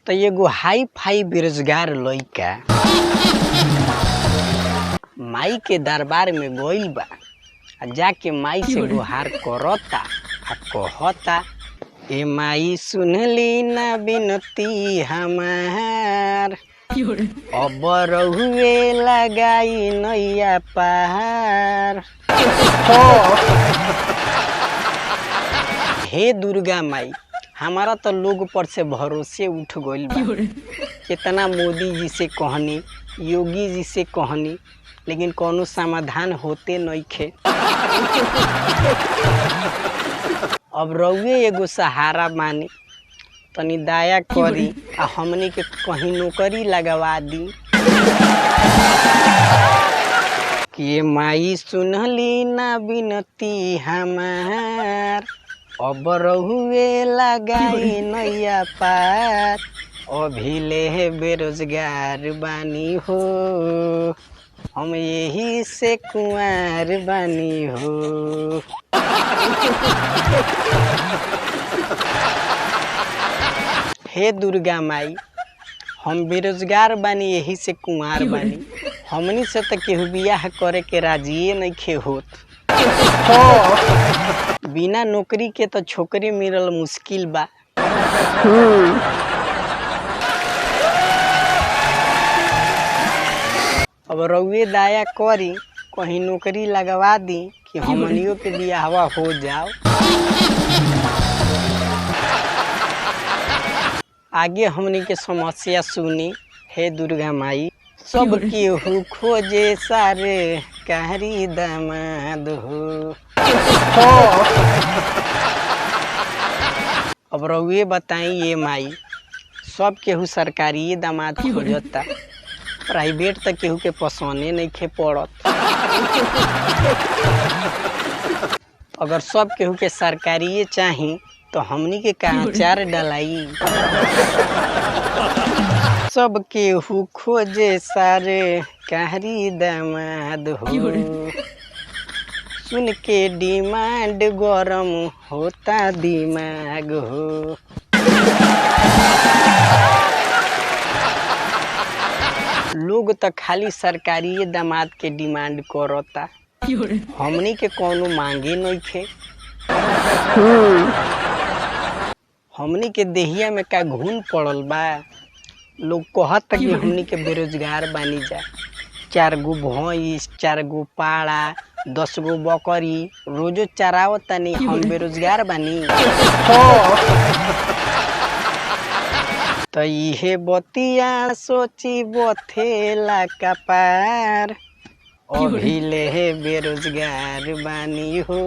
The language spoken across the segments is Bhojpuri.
तो एगो हाई फाई बेरोजगार लइका माई के दरबार में गइल बा। जाके माई से गुहार करता आ कहता, ए माई सुनली ना बिनती हमार, अब रहुए लगाई नैया पार। हे दुर्गा माई, हमारा तो लोग पर से भरोसे उठ गइल बा। कितना मोदी जी से कहनी, योगी जी से कहनी, लेकिन कोनो समाधान होते नइखे। अब रउए एगो सहारा मानी, तनी दया करी आ हमनी के कहीं नौकरी लगवा दी। कि माई सुनली ना बिनती हमार, अब रहुए लगाई नैया पार। अभिले बेरोजगार बानी हो, हम यही से कुंवार बानी हो। हे दुर्गा माई, हम बेरोजगार बानी, यही से कुंवार बानी। हमनी से तो केहू बियाह करे के राजिए नइखे होत। बिना नौकरी के तो छोकरी मिलल मुश्किल बा। अब रउए दया करी, कहीं नौकरी लगवा दी कि हमनियों के बियाहवा हो जाओ। आगे हमनी के समस्या सुनी। हे दुर्गा माई, सब केहू खोजे सारे कहरी दामाद हो। अब रउए बताई ये माई, सब केहू सरकारी दामाद खोजता, प्राइवेट तक केहू के पसंदे नइखे पड़त। अगर सब केहू के सरकारी चाही तो हमनी के कहाँ चार डलाई। सब केहू खोजे सारे कहरी दामाद हो, सुन के डिमांड गरम होता दिमाग हो। लोग तो खाली सरकारी दामाद के डिमांड करता, हमनी के कोनो मांगे नइखे। हमनी के देहिया में का घून पड़ल बा। लोग कहता कि हमनी के बेरोजगार बानी जा। 4 गो भैंस, 4 गो पाड़ा, 10 गो बकरी रोजो चरावता नहीं, हम बेरोजगार बानी। तो इहे बतिया सोची बथेला कपार, अभिले बेरोजगार बानी हो,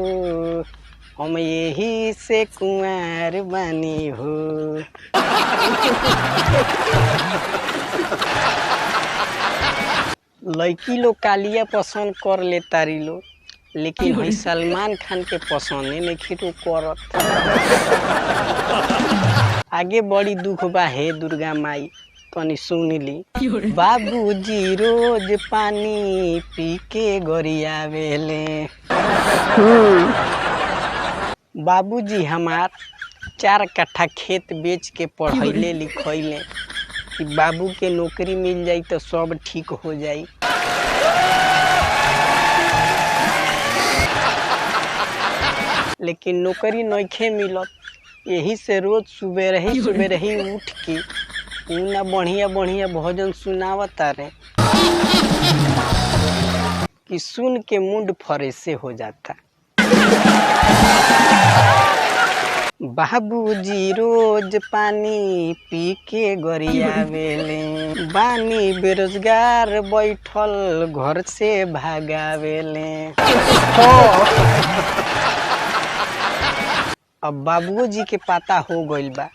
हम यही से कुंवार बानी हो। लड़की लोग कालिया पसंद कर ले तारी लो, लेकिन हई सलमान खान के पसंद नहीं खींचो करत। आगे बड़ी दुख बा। हे दुर्गा माई, तनी सुन ली। बाबूजी रोज पानी पी के गरियावेले। बाबूजी हमार 4 कट्ठा खेत बेच के पढ़ैले लिखैले कि बाबू के नौकरी मिल जाई तो सब ठीक हो जाई। लेकिन नौकरी नइखे मिलत, यही से रोज सुबह ही उठ के उना बढ़िया बढ़िया भजन सुनावता रे कि सुन के मुंड फरेसे हो जाता। बाबूजी रोज पानी पी के गरियावेले, बानी बेरोजगार बैठल घर से भागावेले। अब बाबूजी के पता हो गइल बा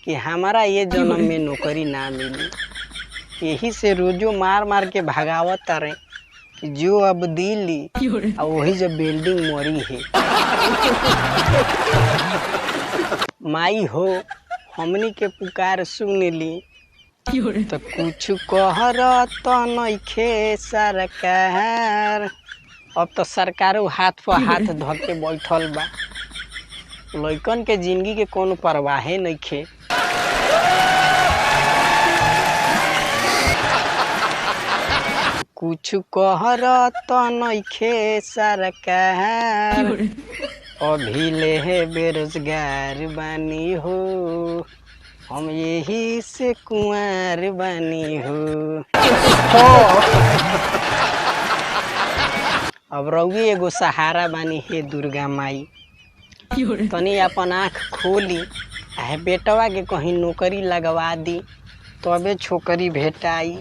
कि हमारा ये जन्म में नौकरी ना मिली, यही से रोजो मार मार के भगावत रहे कि जो अब दिल्ली और वही जब बिल्डिंग मरी है। माई हो, हमनी के पुकार सुन ली, तो कुछ कहरत नइखे सरकार। अब तो सरकारों हाथ पर हाथ धर के बैठल बा। लइकन के जिंदगी के कोनो परवाहे नइखे। कुछ कहर तो नइखे सरकार, अभी ले बेरोजगार बानी हो, हम यही से कुंवार बानी हो। अब रउए एगो सहारा बानी हे दुर्गा माई, तनी अपन आँख खोली आ बेटवा के कहीं नौकरी लगवा दी तबे छोकरी भेटाई।